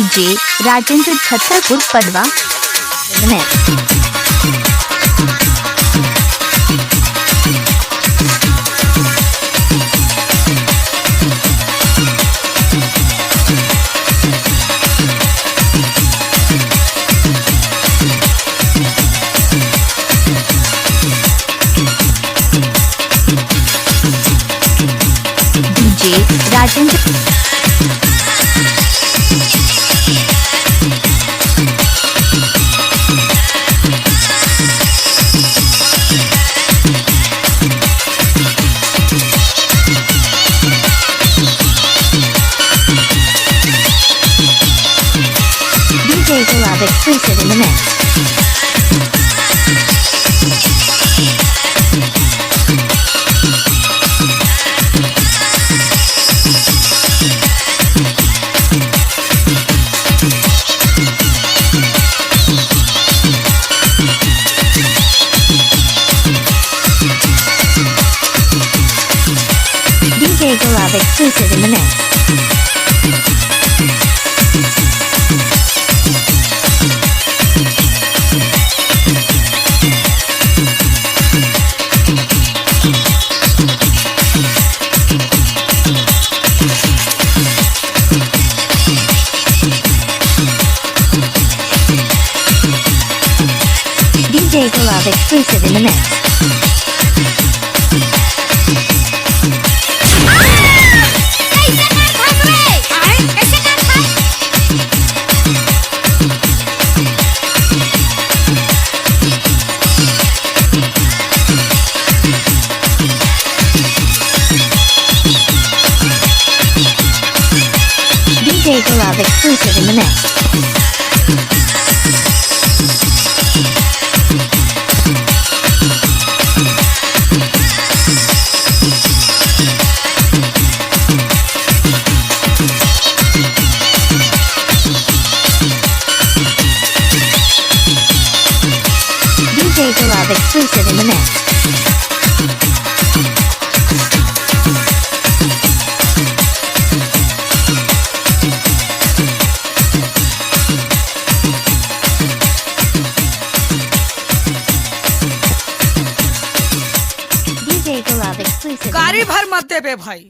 DJ Rajendra Chhatarpur Padwa DJ Rajendra DJ Love exclusive in the mix. DJ Love exclusive in the mix. DJ Love exclusive in the mix. DJ Love exclusive in the mix. DJ Love exclusive in the mix. DJ Love exclusive. गाड़ी भर मत देबे भाई।